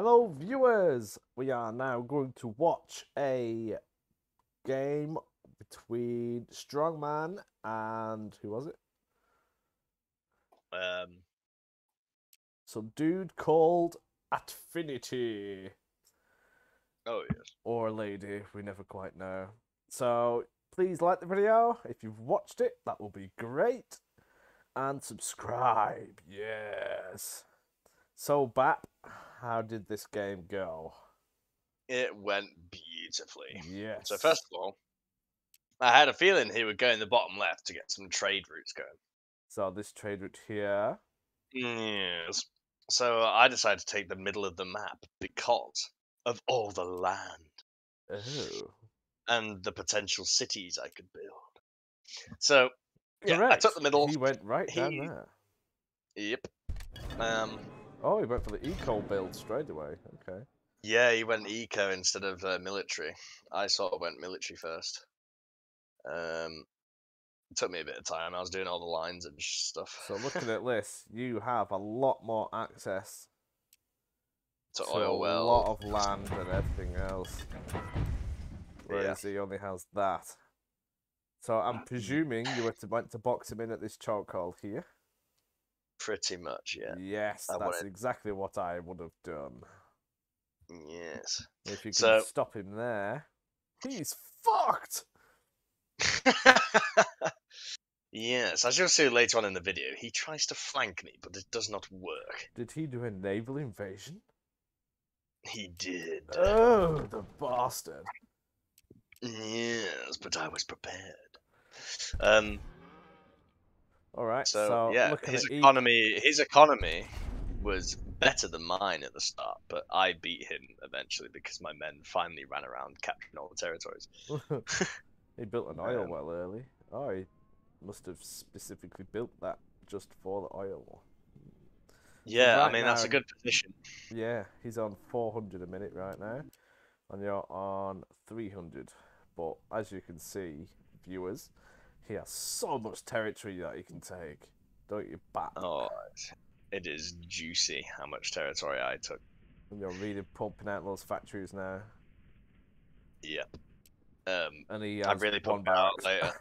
Hello, viewers! We are now going to watch a game between Strongman and who was it? Some dude called Atfinity. Oh, yes. Or lady, we never quite know. So, please like the video. If you've watched it, that will be great. And subscribe, yes. So, Bap, how did this game go? It went beautifully. Yes. So first of all, I had a feeling he would go in the bottom left to get some trade routes going. So this trade route here. Yes. So I decided to take the middle of the map because of all the land Oh. and the potential cities I could build. So yeah, I Correct. took the middle. He went right down there. Yep. Oh, he went for the eco build straight away. Okay. Yeah, he went eco instead of military. I sort of went military first. It took me a bit of time. I was doing all the lines and stuff. So looking at this, you have a lot more access to to oil a well. lot of land and everything else. Whereas he only has that. So I'm presuming you went to box him in at this chokehold here. Pretty much, yeah. Yes, that's exactly what I would have done. Yes. If you can stop him there, he's fucked! Yes, as you'll see later on in the video, he tries to flank me, but it does not work. Did he do a naval invasion? He did. Oh, the bastard. Yes, but I was prepared. Alright, so yeah, his economy was better than mine at the start, but I beat him eventually because my men finally ran around capturing all the territories. He built an oil well early. Oh, he must have specifically built that just for the oil. Yeah, so I mean, that's a good position. Yeah, he's on 400 a minute right now, and you're on 300. But as you can see, viewers, he has so much territory that he can take. Don't you, Bat? Oh, it is juicy how much territory I took. And you're really pumping out those factories now. Yep. And he has I'm really one pumping out later.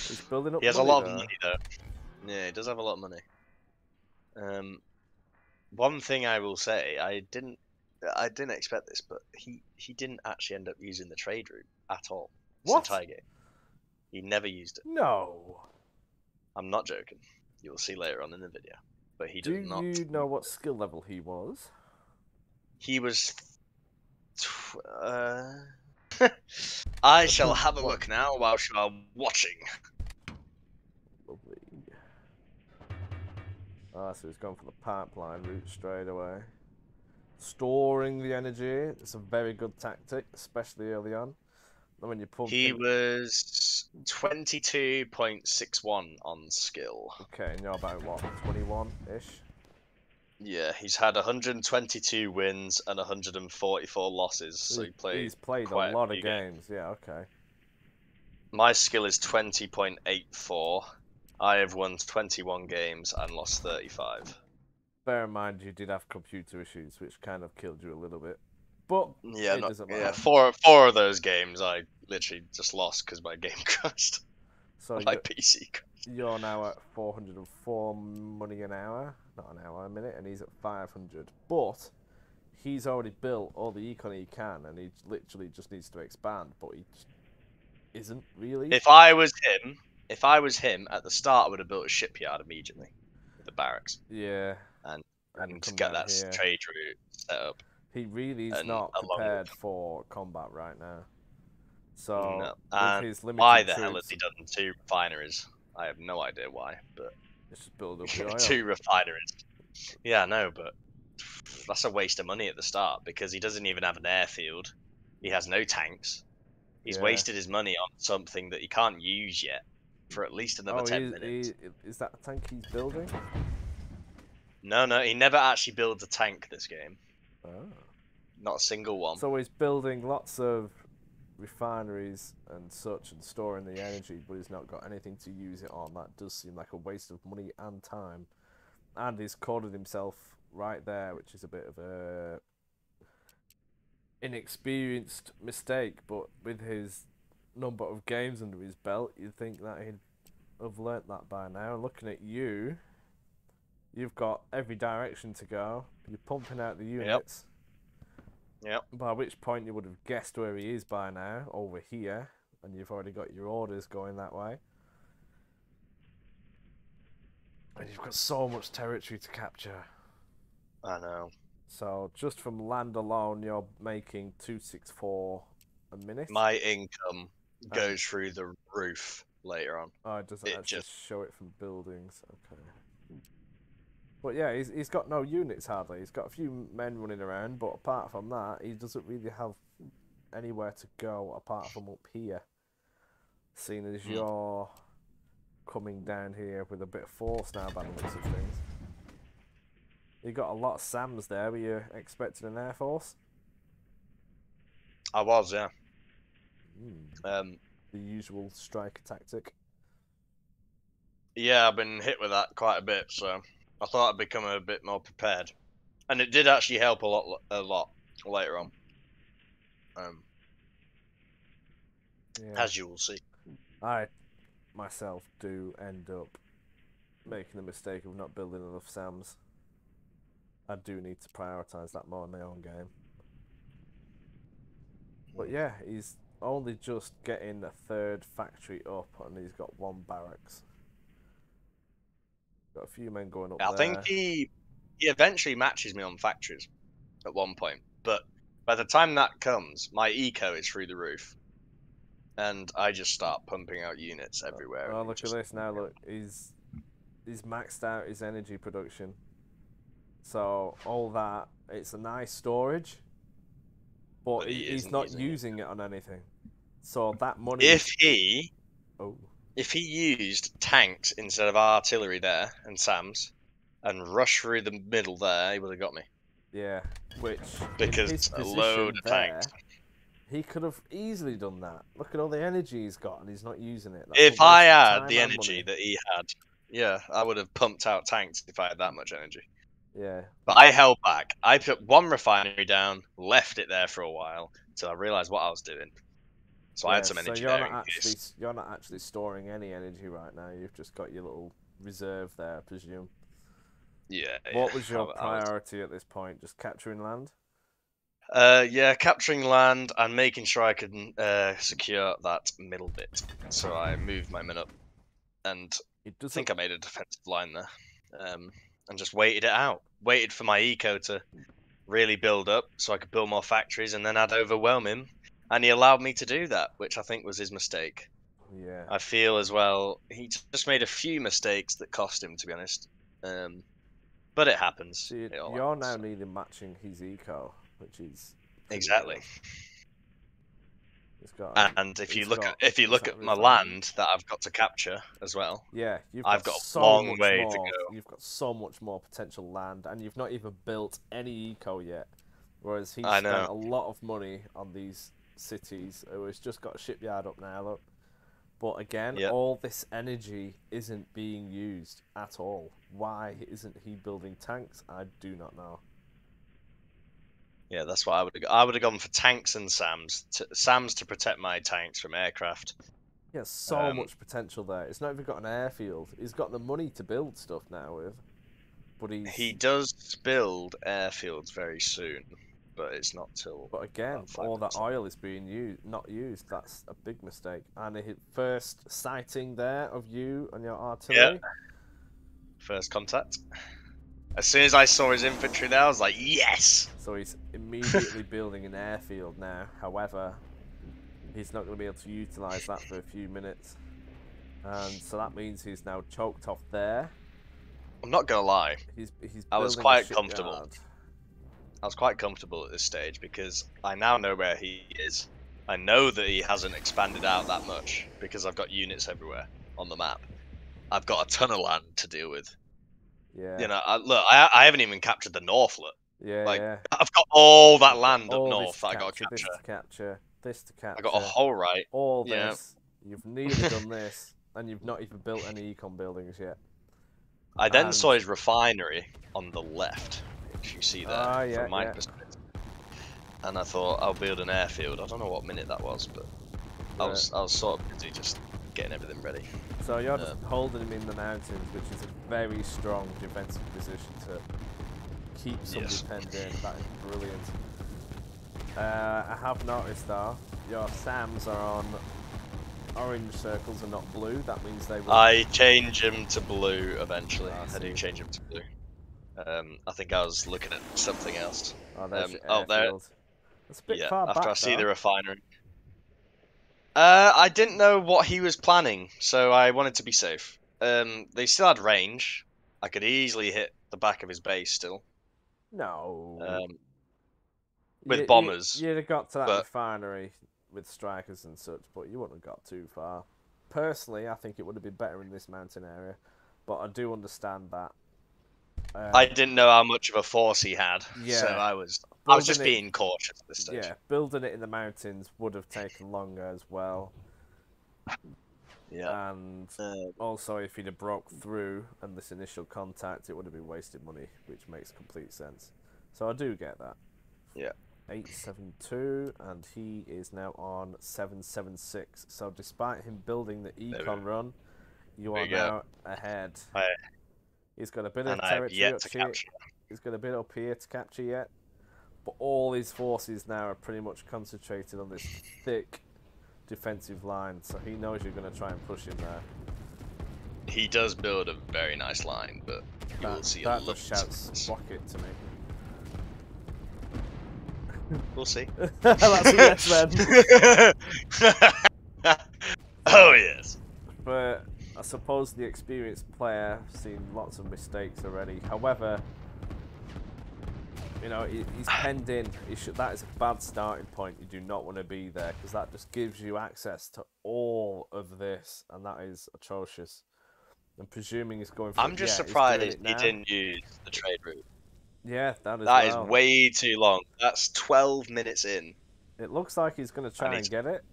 He's building up. He has money, a lot of money though. Yeah, he does have a lot of money. One thing I will say, I didn't expect this, but he didn't actually end up using the trade route at all. This entire game. He never used it. No. I'm not joking. You'll see later on in the video. But he does not. Do you know what skill level he was? He was. I shall have a look now while you are watching. Lovely. Ah, so he's gone for the pipeline route straight away. Storing the energy. It's a very good tactic, especially early on. When you pump. He was 22.61 on skill. Okay, and you're about what, 21-ish? Yeah, he's had 122 wins and 144 losses. So he's played a lot of games. Yeah, okay. My skill is 20.84. I have won 21 games and lost 35. Bear in mind, you did have computer issues, which kind of killed you a little bit. But yeah, it doesn't matter. Yeah, four of those games I literally just lost because my game crashed. So my PC crashed. You're now at 404 money an hour, not an hour, a minute, and he's at 500. But he's already built all the econ he can, and he literally just needs to expand. But he just isn't really. If I was him at the start, I would have built a shipyard immediately with the barracks. Yeah. And to get that trade route set up. He really is not prepared for combat right now. So, no. with his limited why the hell has he done 2 refineries? I have no idea why, but it's just build up the oil. 2 refineries. Yeah, I know, but that's a waste of money at the start because he doesn't even have an airfield. He has no tanks. He's wasted his money on something that he can't use yet for at least another 10 minutes. Is that a tank he's building? No, he never actually builds a tank this game. Oh. Not a single one. So he's building lots of refineries and such and storing the energy, but he's not got anything to use it on. That does seem like a waste of money and time. And he's coded himself right there, which is a bit of a inexperienced mistake. But with his number of games under his belt, you'd think that he'd have learnt that by now. Looking at you, you've got every direction to go. You're pumping out the units. Yep. By which point you would have guessed where he is by now, over here, and you've already got your orders going that way. And you've got so much territory to capture. I know. So just from land alone, you're making 264 a minute. My income goes through the roof later on. Oh, it doesn't actually show it from buildings. Okay. But yeah, he's got no units hardly. He's got a few men running around, but apart from that, he doesn't really have anywhere to go apart from up here. Seeing as you're coming down here with a bit of force now by the looks of things. You got a lot of SAMs there. Were you expecting an air force? I was, yeah. The usual striker tactic. Yeah, I've been hit with that quite a bit, so I thought I'd become a bit more prepared, and it did actually help a lot later on. As you will see. I myself do end up making the mistake of not building enough SAMs. I do need to prioritise that more in my own game. But yeah, he's only just getting a third factory up, and he's got 1 barracks. Got a few men going up there. I think he eventually matches me on factories at one point, but by the time that comes, my eco is through the roof, and I just start pumping out units everywhere. Oh, look at this now! Look, he's maxed out his energy production. So all that, it's a nice storage, but he's not using it on anything. So that money. If he used tanks instead of artillery there and SAMs, and rushed through the middle there, he would have got me. Yeah, which because a load of tanks. He could have easily done that. Look at all the energy he's got, and he's not using it. If I had the energy that he had, yeah, I would have pumped out tanks if I had that much energy. Yeah. But I held back. I put 1 refinery down, left it there for a while, until I realised what I was doing. So I had some energy there. You're not actually storing any energy right now. You've just got your little reserve there, I presume. Yeah. What was your priority at this point? Just capturing land? Yeah, capturing land and making sure I could secure that middle bit. So I moved my men up, and I think I made a defensive line there, and just waited it out. Waited for my eco to really build up, so I could build more factories, and then I'd overwhelm him. And he allowed me to do that, which I think was his mistake. Yeah. I feel as well, he just made a few mistakes that cost him, to be honest. But it happens. See, you're now needing matching his eco, which is exactly. And if you look at my land that I've got to capture as well, yeah, I've got a long way to go. You've got so much more potential land, and you've not even built any eco yet. Whereas he's spent a lot of money on these cities. He's just got a shipyard up now, look. But again, all this energy isn't being used at all. Why isn't he building tanks? I do not know. Yeah, that's what I would have gone for tanks and SAMs. SAMs to protect my tanks from aircraft. He has so much potential there. It's not even got an airfield. He's got the money to build stuff now with. But he does build airfields very soon, but it's not till. But again, all that oil is being not used. That's a big mistake. And the first sighting there of you and your artillery. Yeah. First contact. As soon as I saw his infantry there, I was like, yes! So he's immediately building an airfield now. However, he's not going to be able to utilise that for a few minutes. And so that means he's now choked off there. I'm not going to lie. I was quite comfortable. I was quite comfortable at this stage because I now know where he is. I know that he hasn't expanded out that much because I've got units everywhere on the map. I've got a ton of land to deal with. Yeah. You know, I haven't even captured the north. Look. Yeah, I've got all that land up north that I got to capture. This to capture. I got a whole right. All this. You've nearly done this, and you've not even built any econ buildings yet. I then saw his refinery on the left. you see there, Ah, yeah, from my yeah. perspective. And I thought I'll build an airfield. I don't know what minute that was, but I was sort of busy just getting everything ready. So you're just holding him in the mountains, which is a very strong defensive position to keep somebody penned in. That is brilliant. I have noticed though, your SAMs are on orange circles and not blue. That means they will... I change them to blue eventually. Ah, I do change them to blue. I think I was looking at something else. Oh, there's your there. airfield. It's a bit far After back I see though. the refinery. I didn't know what he was planning, so I wanted to be safe. They still had range. I could easily hit the back of his base still. No. With bombers. You'd have got to that but refinery with strikers and such, but you wouldn't have got too far. Personally, I think it would have been better in this mountain area, but I do understand that. I didn't know how much of a force he had, so I was just being cautious at this stage. Yeah, building it in the mountains would have taken longer as well. Yeah. And also, if he'd have broke through and this initial contact, it would have been wasted money, which makes complete sense. So I do get that. Yeah. 872, and he is now on 776. So despite him building the econ run, you are now ahead. He's got a bit of territory up here. He's got a bit up here to capture yet, but all his forces now are pretty much concentrated on this thick defensive line. So he knows you're going to try and push him there. He does build a very nice line, but you will see a lot. That just shouts "Sprocket" to me. We'll see. That's a yes, then. Oh yes. But I suppose the experienced player has seen lots of mistakes already. However, you know, he's penned in. That is a bad starting point. You do not want to be there, because that just gives you access to all of this, and that is atrocious. I'm presuming he's going for... I'm just surprised he didn't use the trade route. Yeah, that is way too long. That's 12 minutes in. It looks like he's going to try and get it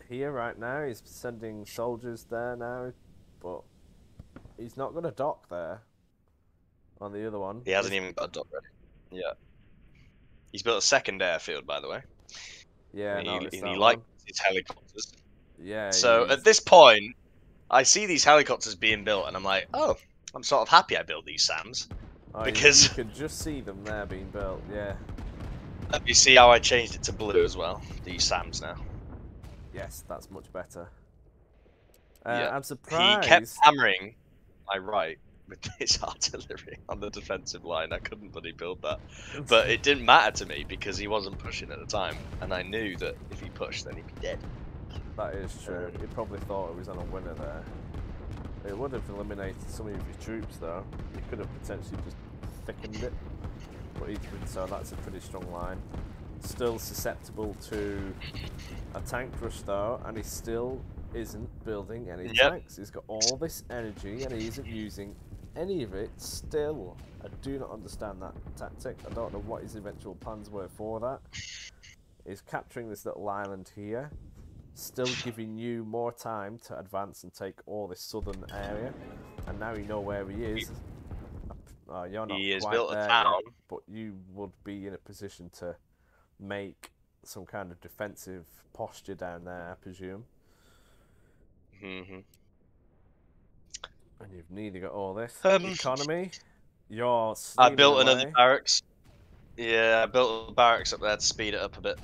here right now. He's sending soldiers there now, but he's not going to dock there on the other one. He hasn't even got a dock ready. Yeah. He's built a second airfield, by the way. Yeah, and he likes his helicopters. Yeah. So at this point, I see these helicopters being built, and I'm like, oh, I'm sort of happy I built these SAMs. Because you could just see them there being built, yeah. Let me see how I changed it to blue as well. These SAMs now. Yes, that's much better. Yeah. I'm surprised. He kept hammering my right with his artillery on the defensive line. I couldn't bloody build that. But it didn't matter to me because he wasn't pushing at the time. And I knew that if he pushed, then he'd be dead. That is true. He probably thought it was on a winner there. It would have eliminated some of your troops, though. You could have potentially just thickened it. But even so, that's a pretty strong line. Still susceptible to a tank rush, though, and he still isn't building any tanks. He's got all this energy, and he isn't using any of it still. I do not understand that tactic. I don't know what his eventual plans were for that. He's capturing this little island here, still giving you more time to advance and take all this southern area. And now you know where he is. You're not quite there yet, but you would be in a position to make some kind of defensive posture down there, I presume. Mm-hmm. And you've nearly got all this economy. I built another barracks. Yeah, I built a barracks up there to speed it up a bit.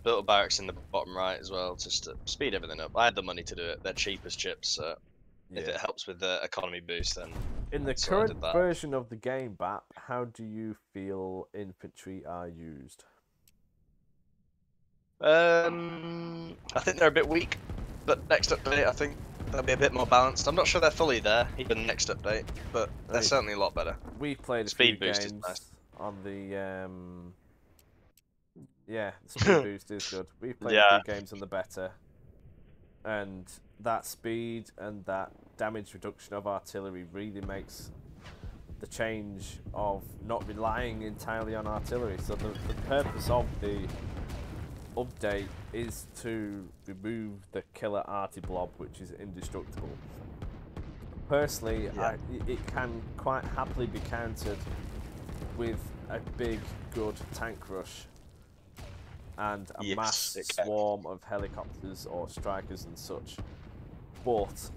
Built a barracks in the bottom right as well, just to speed everything up. I had the money to do it. They're cheap as chips, so if it helps with the economy boost, then in the current version of the game, BAP, how do you feel infantry are used? I think they're a bit weak, but next update I think they'll be a bit more balanced. I'm not sure they're fully there, even next update, but they're certainly a lot better. We've played speed boost is nice. On the yeah, the speed boost is good. We've played a few games on the beta, and that speed and that damage reduction of artillery really makes the change of not relying entirely on artillery. So the purpose of the update is to remove the killer arty blob, which is indestructible. Personally, it can quite happily be countered with a big, good tank rush and a Yes, mass it can. swarm of helicopters or strikers and such. But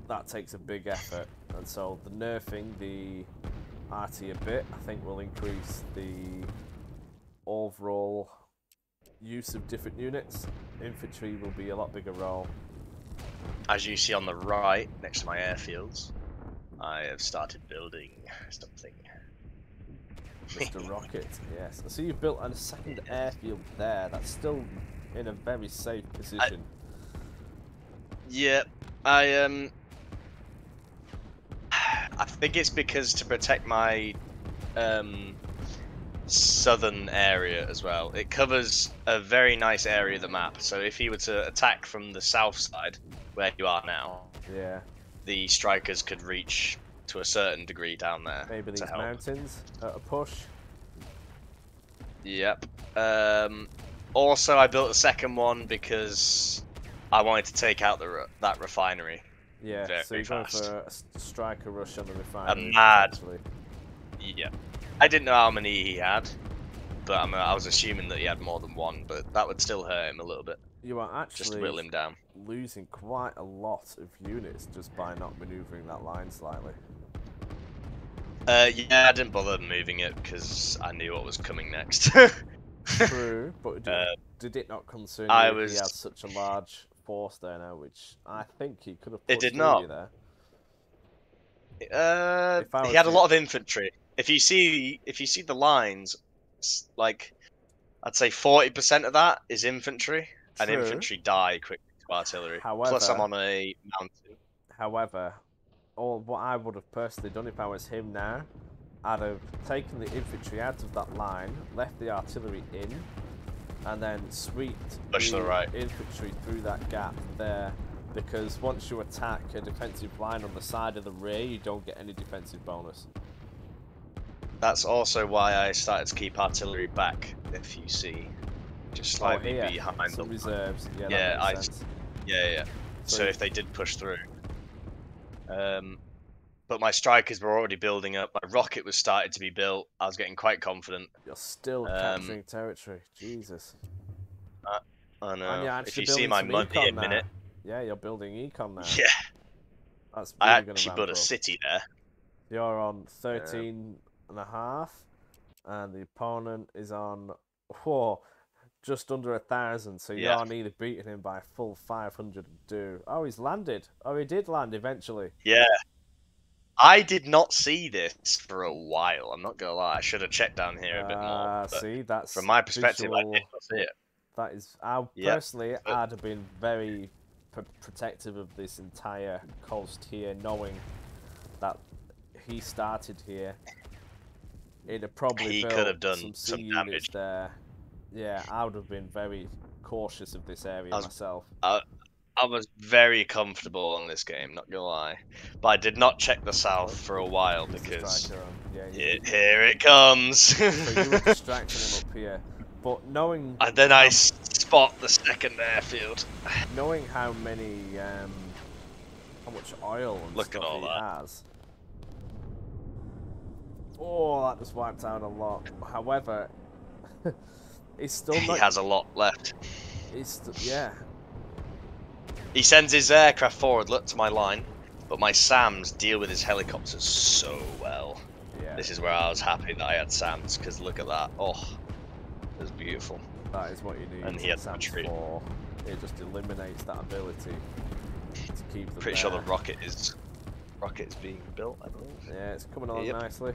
that takes a big effort, and so the nerfing the RT a bit, I think, will increase the overall use of different units. Infantry will be a lot bigger role. As you see on the right, next to my airfields, I have started building something. Mr. Rocket, yes. I see you've built a second airfield there. That's still in a very safe position. Yeah, I think it's because to protect my southern area as well. It covers a very nice area of the map. So if he were to attack from the south side, where you are now, Yeah. the strikers could reach to a certain degree down there. Maybe to these help. mountains at a push. Yep. Also, I built a second one because I wanted to take out that refinery. Yeah, very so you're going fast. for a striker rush on the refinery. mad- potentially. Yeah. I didn't know how many he had, but I was assuming that he had more than one, but that would still hurt him a little bit. You are Just to actually whittle him down. losing quite a lot of units just by not manoeuvring that line slightly. Yeah, I didn't bother moving it because I knew what was coming next. True, but did it not concern you I that he was- had such a large force there now, which I think he could have It pushed did through not. you there. If I He was had a you- lot of infantry. If you see the lines, like I'd say 40% of that is infantry, and True. infantry die quickly to artillery. Plus, I'm However- on a mountain. However, what I would have personally done if I was him now, I'd have taken the infantry out of that line, left the artillery in, and then swept Push to the right. infantry through that gap there. Because once you attack a defensive line on the side of the rear, you don't get any defensive bonus. That's also why I started to keep artillery back. If you see, just slightly here, behind some them. reserves. Yeah, Yeah, that makes sense. Yeah. So So if they did push through, but my strikers were already building up. My rocket was starting to be built. I was getting quite confident. You're still capturing territory. Jesus. I know. And you're If actually you see building my some money econ a now. minute, Yeah, you're building econ now. yeah, That's I really going to actually ramp built a up. city there. You're on 13 and a half, and the opponent is on just under 1,000. So Yeah. you're nearly beating him by a full 500 dughh. Oh, he's landed. Oh, he did land eventually. Yeah. I did not see this for a while. I'm not gonna lie. I should have checked down here a bit more. But See, that's from my perspective, I visual. did not see it. That is, I Yep. personally, I'd have been very protective of this entire coast here, knowing that he started here. It'd have probably He built could have done some some sea units damage. there. Yeah, I would have been very cautious of this area myself. I was very comfortable on this game, not gonna lie. But I did not check the south for a while He's the because striker on. Yeah, here it comes. so you were distracting him up here, but knowing And then I spot the second airfield. knowing how many how much oil and Look at stuff all he that. has. Oh, that just wiped out a lot. However, he's still He not. has a lot left. Yeah. He sends his aircraft forward, look to my line, but my SAMs deal with his helicopters so well. Yeah. This is where I was happy that I had SAMs, because look at that. Oh, it was beautiful. That is what you need. And he had SAMs retreat. for. It just eliminates that ability to keep them Pretty sure there. the rocket is being built, I believe. Yeah, it's coming along Yep. nicely.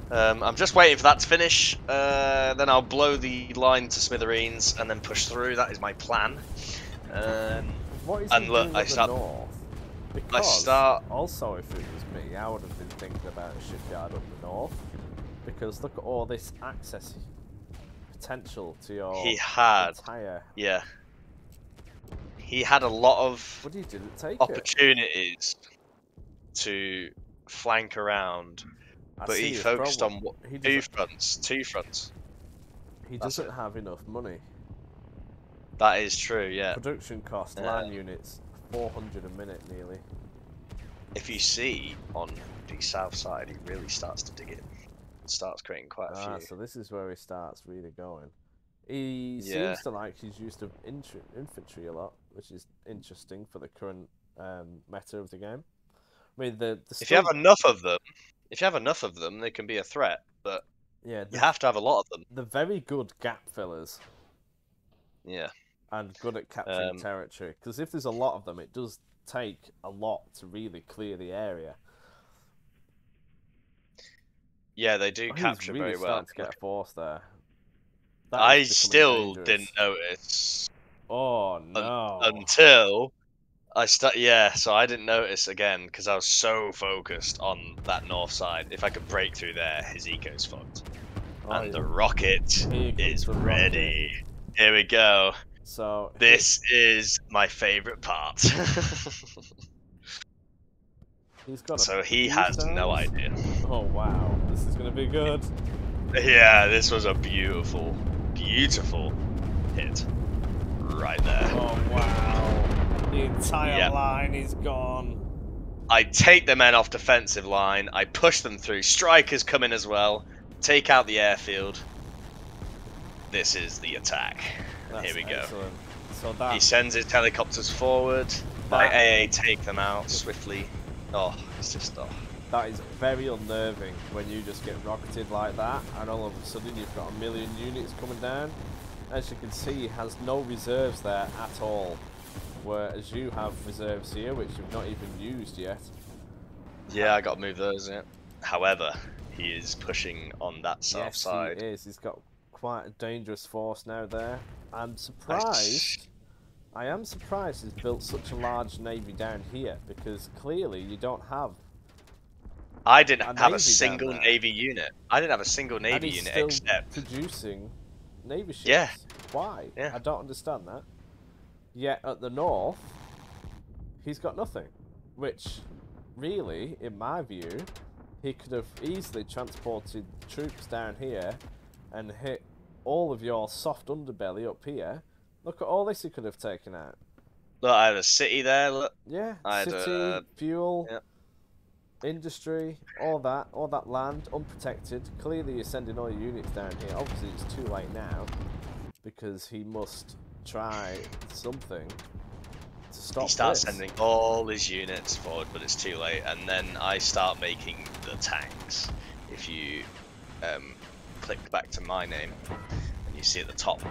I'm just waiting for that to finish. Then I'll blow the line to smithereens and then push through. That is my plan. What is and he look, doing I at the start- north? Because start- also, if it was me, I would have been thinking about a shipyard up the north. Because look at all this access potential to your He had, entire. yeah. He had a lot of But he didn't take it. opportunities to flank around, I but see he his focused problem. on He two doesn't- fronts. He That's doesn't it. have enough money. That is true, yeah. Production cost, line units, 400 a minute nearly. If you see on the south side, he really starts to dig it. starts creating quite a few. So this is where he starts really going. He Yeah. seems to like his use of infantry a lot, which is interesting for the current meta of the game. I mean, If you have enough of them, they can be a threat. But yeah, you have to have a lot of them. they're very good gap fillers. Yeah. And good at capturing territory. Because if there's a lot of them, it does take a lot to really clear the area. Yeah, they do He's capture really very well. starting to get a force there. I still didn't notice. Oh no! Until yeah, so I didn't notice again because I was so focused on that north side. If I could break through there, his eco's fucked. And the rocket is ready. Here we go. So this is my favorite part. So he has no idea. Oh wow, this is gonna be good. Yeah, this was a beautiful, beautiful hit right there. Oh wow, the entire line is gone. I take the men off defensive line. I push them through. Strikers come in as well. Take out the airfield. This is the attack. Here we go. So he sends his helicopters forward. My AA take them out swiftly. Oh, it's just That is very unnerving when you just get rocketed like that, and all of a sudden you've got a million units coming down. As you can see, he has no reserves there at all, whereas you have reserves here, which you've not even used yet. Yeah, I got to move those. Yeah. However, he is pushing on that south side. Yes, he is. He's got quite a dangerous force now there. I'm surprised. I am surprised he's built such a large navy down here, because clearly you don't have. I didn't have a single navy unit. I didn't have a single navy unit still except producing navy ships. Yeah. Why? Yeah. I don't understand that. Yet at the north, he's got nothing. Which, really, in my view, he could have easily transported troops down here and hit all of your soft underbelly up here. Look at all this he could have taken out. Look, I had a city there. Look. Yeah, I city, fuel, yep. industry, all that land, unprotected. Clearly you're sending all your units down here. Obviously it's too late now, because he must try something to stop He starts sending all his units forward, but it's too late. And then I start making the tanks. If you click back to my name, and you see at the top.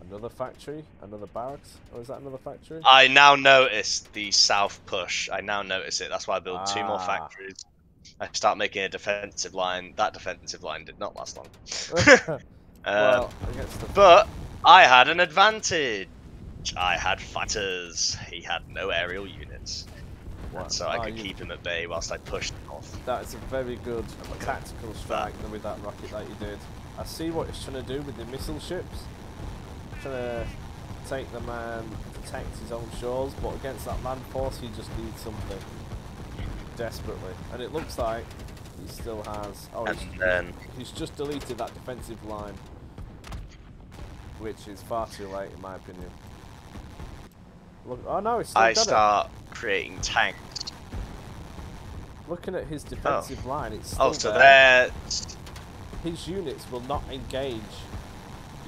Another factory? Another barracks? Or is that another factory? I now notice the south push. I now notice it. That's why I build 2 more factories. I start making a defensive line. That defensive line did not last long. Well, but I had an advantage. I had fighters. He had no aerial units. Wow. So I could keep him at bay whilst I pushed north. That is a very good tactical strike with that rocket that you did. I see what he's trying to do with the missile ships. Trying to take them and protect his own shores, but against that land force he just needs something desperately. And it looks like he still has. Oh, he's just deleted that defensive line, which is far too late in my opinion. Look, oh no, it's still I start creating tanks. Looking at his defensive line, it's still so there. His units will not engage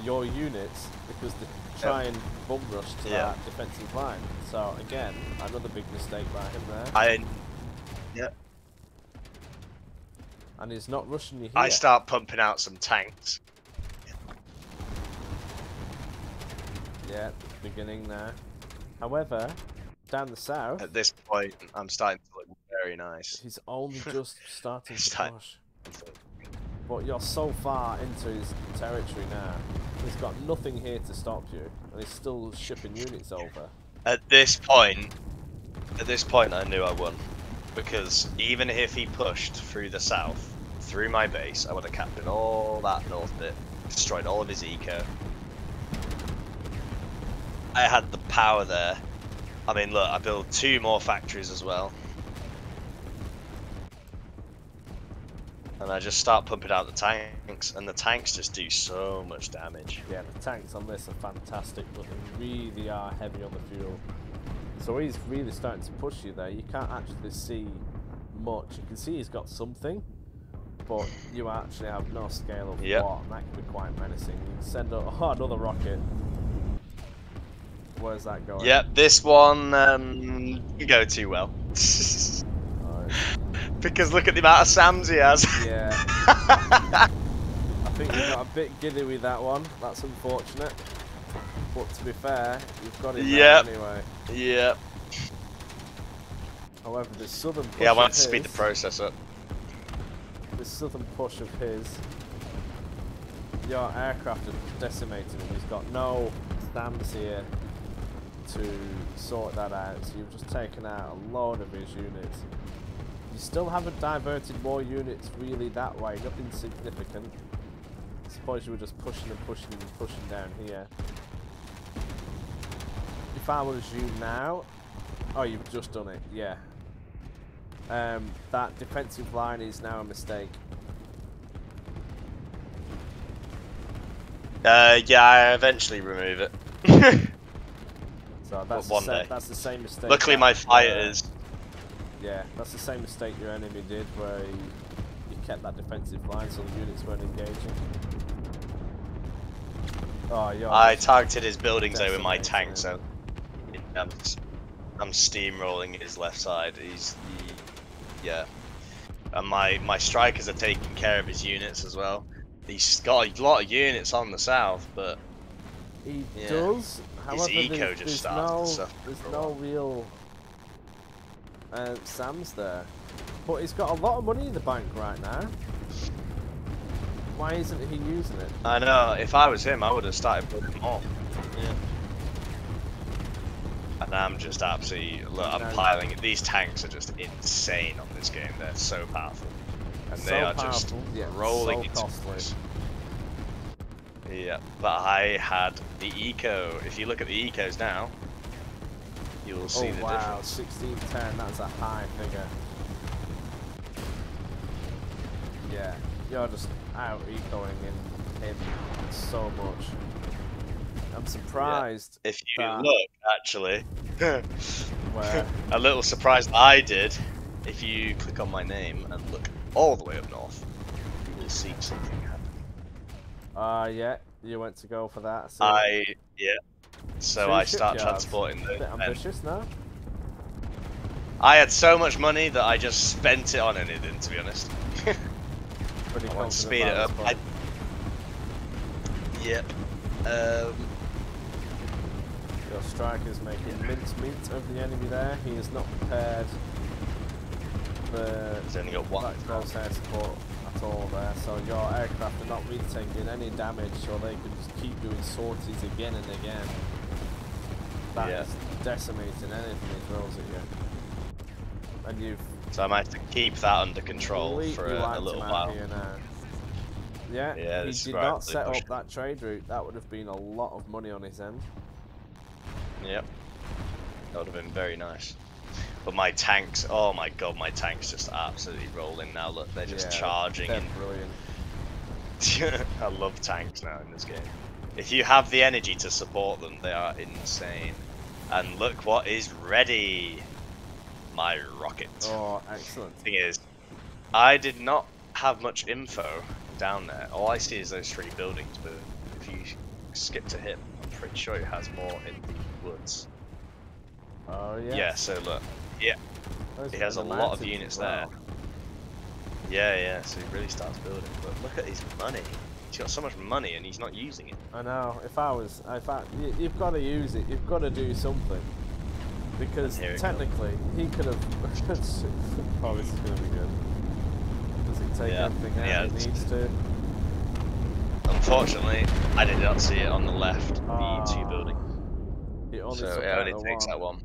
your units because they try and bum rush to that defensive line. So again, another big mistake by him there. And he's not rushing you here. I start pumping out some tanks. Yeah, beginning there. However, down the south. At this point, I'm starting to look very nice. He's only just starting to push. But you're so far into his territory now. He's got nothing here to stop you, and he's still shipping units over. At this point, I knew I won, because even if he pushed through the south, through my base, I would have captured all that north bit, destroyed all of his eco. I had the power there. I mean, look, I built 2 more factories as well. And I just start pumping out the tanks, and the tanks just do so much damage. Yeah, the tanks on this are fantastic, but they really are heavy on the fuel. So he's really starting to push you there. You can't actually see much. You can see he's got something, but you actually have no scale of Yep. what, and that can be quite menacing. You can send up another rocket. Where's that going? Yep, this one didn't go too well. Alright. Because look at the amount of Sams he has. Yeah. I think you got a bit giddy with that one. That's unfortunate. But to be fair, you've got him there anyway. Yep. However, this southern push Yeah, I wanted of to speed the his, process up. this southern push of his, your aircraft are decimated and he's got no Sams here to sort that out, so you've just taken out a load of his units. You still haven't diverted more units really that way, nothing significant. I suppose you were just pushing and pushing and pushing down here. If I was you now, oh, you've just done it, yeah. That defensive line is now a mistake. Yeah, I eventually remove it. So that's one day. That's the same mistake. Luckily, my fighters. Yeah, that's the same mistake your enemy did, where you kept that defensive line so the units weren't engaging. Oh, yeah. I targeted his buildings though with my tank, yeah. so I'm steamrolling his left side. Yeah, and my strikers are taking care of his units as well. He's got a lot of units on the south, but he does. However, his eco just started to suffer. There's no real Sams there, but he's got a lot of money in the bank right now. Why isn't he using it? I know. If I was him, I would have started putting more. Yeah. And I'm just absolutely I'm piling it. These tanks are just insane on this game. They're so powerful, and they are just rolling into us. Yeah, but I had the eco. If you look at the ecos now, you will see the difference. 1610. That's a high figure. Yeah, you're just out ecoing him so much. I'm surprised. Yeah. If you look, actually, where? A little surprise I did. If you click on my name and look all the way up north, you will see something happen. Yeah, you went to go for that. So So I start transporting the. A bit ambitious now. I had so much money that I just spent it on anything, to be honest. I want to speed it up. Yep. Your striker's making mint of the enemy there. He is not prepared for He's only got one crosshair support at all there. So your aircraft are not really taking any damage, or they can just keep doing sorties again and again. That is decimating anything he throws at you. And you've so I might have to keep that under control for a little while. Here now. Yeah, he did not set up that trade route. That would have been a lot of money on his end. Yep, that would have been very nice. But my tanks, oh my god, my tanks just absolutely rolling now. Look, they're just charging. They're brilliant. I love tanks now in this game. If you have the energy to support them, they are insane. And look what is ready. My rocket. Oh, excellent. Thing is, I did not have much info down there. All I see is those 3 buildings, but if you skip to him, I'm pretty sure it has more in the woods. Oh yeah. Yeah, so look. Yeah. He has a lot of units there. Yeah, so he really starts building. But look at his money. He's got so much money and he's not using it. I know. If you've got to use it. You've got to do something. Because technically, he could have. Oh, this is going to be good. Does it take everything out it needs to? Unfortunately, I did not see it on the left, the 2 buildings. It only takes that one.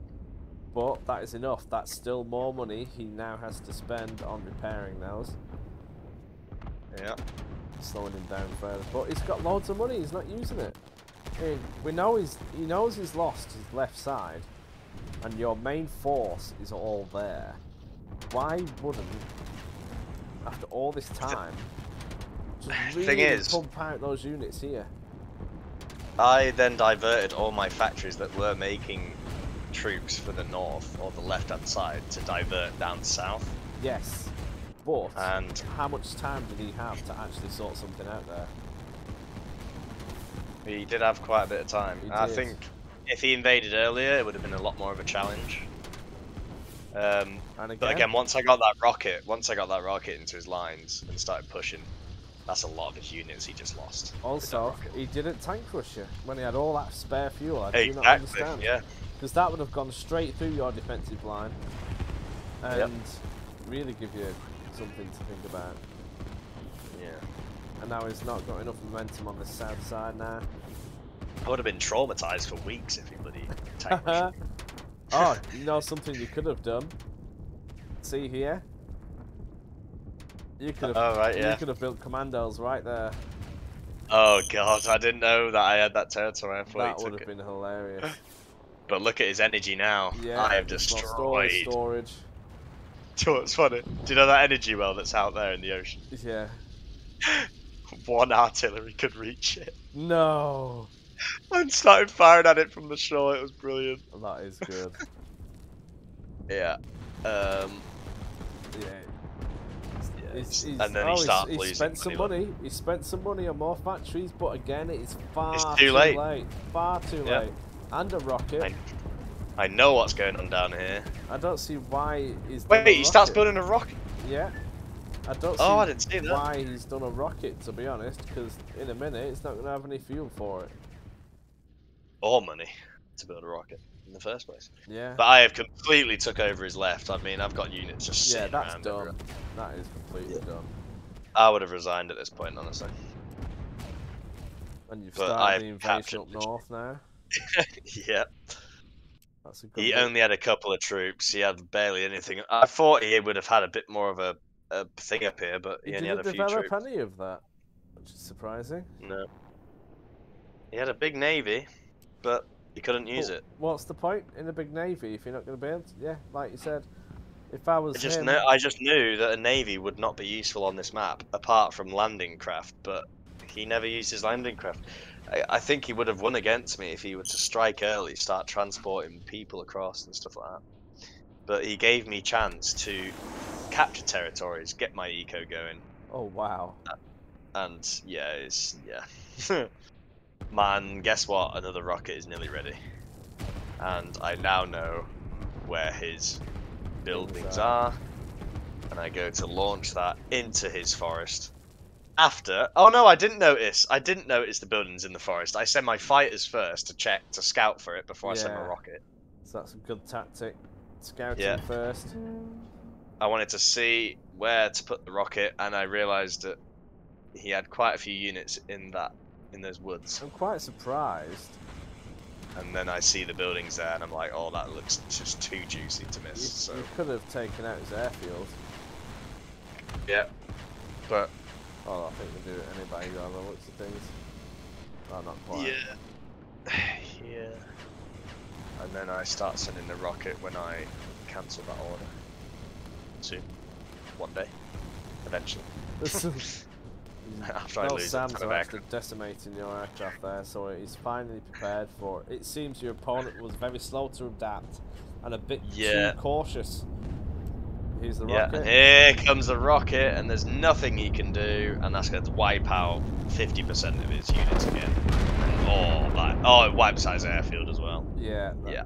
But that is enough. That's still more money he now has to spend on repairing those. Yeah. Slowing him down further. But he's got loads of money. He's not using it. I mean, he knows he's lost his left side, and your main force is all there. Why wouldn't, after all this time, just really pump out those units here? I then diverted all my factories that were making troops for the north or the left-hand side to divert down south. Yes. But And how much time did he have to actually sort something out there? he did have quite a bit of time. He I did. think if he invaded earlier, it would have been a lot more of a challenge. And But again, once I got that rocket into his lines and started pushing, that's a lot of his units he just lost. also, he didn't tank rush you when he had all that spare fuel. I do not Exactly, understand. yeah. Because that would have gone straight through your defensive line and Yep. really give you something to think about. Yeah. And now he's not got enough momentum on the south side now. I would have been traumatized for weeks if he bloody tank rushed. Oh, you know something you could have done? See here? You could have, Oh, right, yeah. you could have built commandos right there. Oh god, I didn't know that I had that territory. I thought That he would took have it. been hilarious. But look at his energy now. Yeah, I have he's lost all his destroyed. storage. Do you know what's funny? Do you know that energy well that's out there in the ocean? Yeah. One artillery could reach it. No. And started firing at it from the shore. It was brilliant. That is good. Yeah. Yeah. And then he started he losing spent some look. money. He spent some money on more factories, but again, it's far too late. Far too Yeah. late. And a rocket. I know what's going on down here. I don't see why he's. Wait, done a he starts rocket. building a rocket. Yeah. I don't see I didn't see that. why he's done a rocket, to be honest, because in a minute it's not going to have any fuel for it. Or money to build a rocket in the first place. Yeah. But I have completely took over his left. I mean, I've got units just Yeah, sitting that's around done. everywhere. That is completely done. I would have resigned at this point, honestly. And you've But started the I've invasion up captured the north now. Yeah. That's a good He move. only had a couple of troops. He had barely anything. I thought he would have had a bit more of a thing up here, but he He only had didn't a few develop troops. any of that, which is surprising. No. He had a big navy, but he couldn't use it. What's the point in a big navy if you're not going to be able to? Yeah, like you said, if I was him... I just knew that a navy would not be useful on this map, apart from landing craft, but he never used his landing craft. I think he would have won against me if he were to strike early, start transporting people across and stuff like that. But he gave me chance to capture territories, get my eco going. Oh, wow. And yeah, Man, guess what? Another rocket is nearly ready. And I now know where his buildings are. And I go to launch that into his forest. After... Oh no, I didn't notice. I didn't notice the buildings in the forest. I send my fighters first to scout for it before I send my rocket. So that's a good tactic. Scouting first. I wanted to see where to put the rocket, and I realised that he had quite a few units in those woods. I'm quite surprised. And then I see the buildings there, and I'm like, oh, that looks just too juicy to miss. You could have taken out his airfield. Yeah, but... Oh, I think they do it anyway, by the looks of things. Oh, not quite. Yeah. Yeah. And then I start sending the rocket when I cancel that order. Soon. One day. Eventually. After I lose Sam's a ton of are actually aircraft. decimating your aircraft there, so he's finally prepared for it. It seems your opponent was very slow to adapt and a bit too cautious. Here's the rocket. And here comes the rocket, and there's nothing he can do, and that's going to wipe out 50% of his units again. Oh, it wipes out his airfield as well. Yeah. Yeah.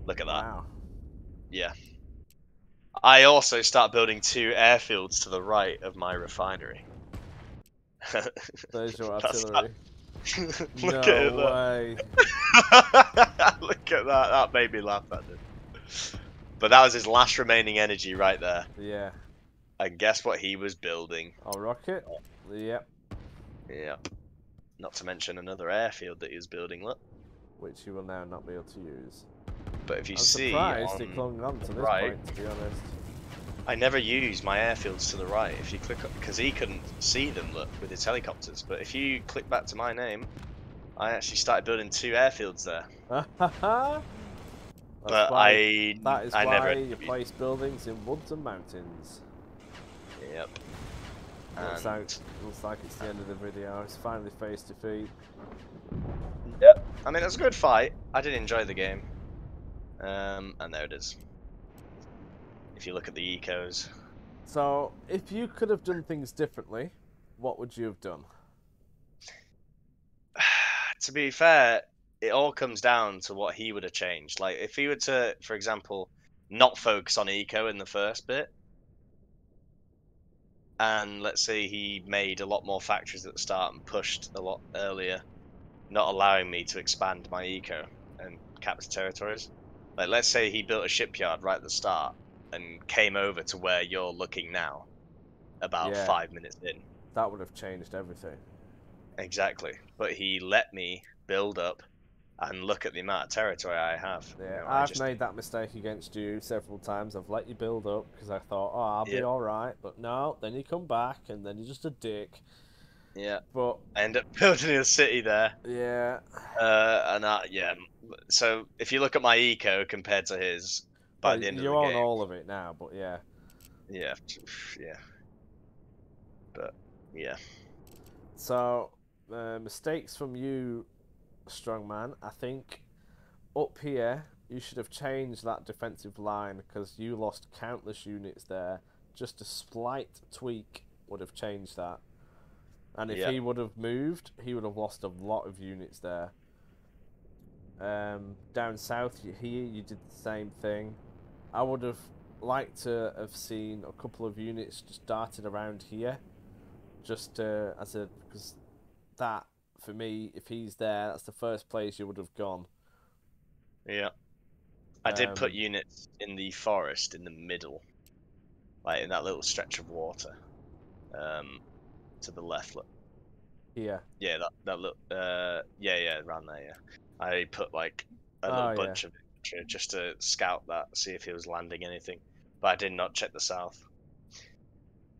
Look at that. Wow. Yeah. I also start building 2 airfields to the right of my refinery. There's your artillery. Look at it. Way. Look at that. That made me laugh, that did. But that was his last remaining energy right there. Yeah. And guess what he was building? A rocket? Yep. Yep. Not to mention another airfield that he was building, look. Which he will now not be able to use. But if you I'm see surprised he clung on to this point, to be honest. I never use my airfields to the right. If you click, because he couldn't see them, look, with his helicopters. But if you click back to my name, I actually started building 2 airfields there. But that is I why never you place buildings in woods and mountains. Yep. Looks like it's the end of the video. It's finally face defeat. Yep. I mean, it was a good fight. I did enjoy the game. And there it is. If you look at the ecos, So, if you could have done things differently, what would you have done? To be fair, it all comes down to what he would have changed. Like, if he were to, for example, not focus on eco in the first bit, and let's say he made a lot more factories at the start and pushed a lot earlier, not allowing me to expand my eco and capture territories. Like, let's say he built a shipyard right at the start and came over to where you're looking now, about Yeah, 5 minutes in. that would have changed everything. Exactly. But he let me build up and look at the amount of territory I have. Yeah, I I've just, made that mistake against you several times. I've let you build up because I thought, oh, I'll be yeah, all right. But no, then you come back and then you're just a dick. yeah. But I end up building a city there. yeah, Yeah. So if you look at my eco compared to his, by well, the end of you the own game, all of it now. But yeah, yeah, yeah. But yeah, so mistakes from you, Strongman. I think up here you should have changed that defensive line because you lost countless units there. Just a slight tweak would have changed that. And if yeah, he would have moved, he would have lost a lot of units there. Down south here, you did the same thing. I would have liked to have seen a couple of units just darted around here, just as a because that for me, if he's there, that's the first place you would have gone. yeah. I did put Um, units in the forest in the middle, like in that little stretch of water, um, to the left. Look. here. Yeah, that look. Yeah, around there. Yeah, I put like a little Oh yeah, bunch of infantry just to scout that, see if he was landing anything. But I did not check the south.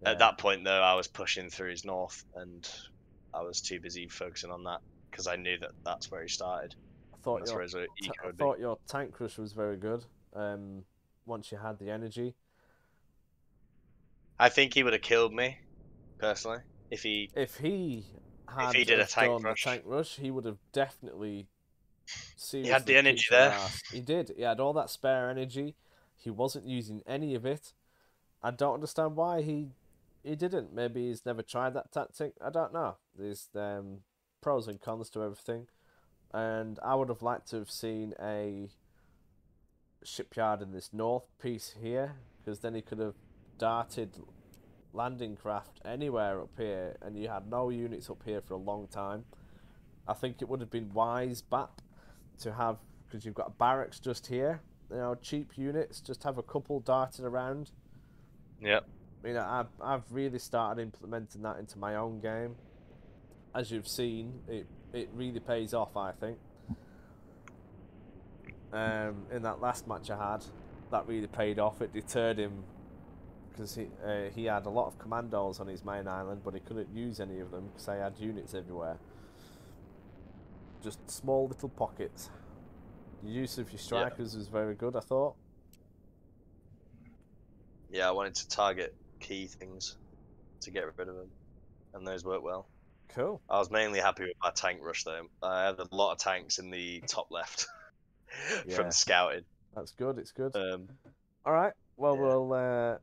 At yeah. that point, though, I was pushing through his north, and I was too busy focusing on that because I knew that that's where he started, I and thought that's your where his eco I would be. thought your tank rush was very good. Once you had the energy, I think he would have killed me personally if he if had he did a have tank done the rush. tank rush, he would have definitely He had seriously the energy kicked your there. ass. He did. He had all that spare energy. He wasn't using any of it. I don't understand why he didn't. Maybe he's never tried that tactic. I don't know. There's pros and cons to everything, and I would have liked to have seen a shipyard in this north piece here, because then he could have darted landing craft anywhere up here, and you had no units up here for a long time. I think it would have been wise, Bap, to have, because you've got barracks just here, cheap units, just have a couple darted around. Yep. I've really started implementing that into my own game. As you've seen, it really pays off, I think. In that last match I had, that really paid off. It deterred him because he had a lot of commandos on his main island, but he couldn't use any of them because I had units everywhere. Just small little pockets. The use of your Yeah. strikers was very good, I thought. Yeah, I wanted to target key things to get rid of them, and those worked well. Cool. I was mainly happy with my tank rush though. I had a lot of tanks in the top left from Yeah, scouting. that's good. It's good. Um, All right. Well, yeah, we'll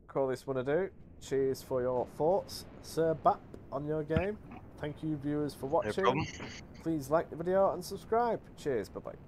call this one a do. Cheers for your thoughts, Sir Bap, on your game. Thank you, viewers, for no watching. problem. Please like the video and subscribe. Cheers. Bye bye.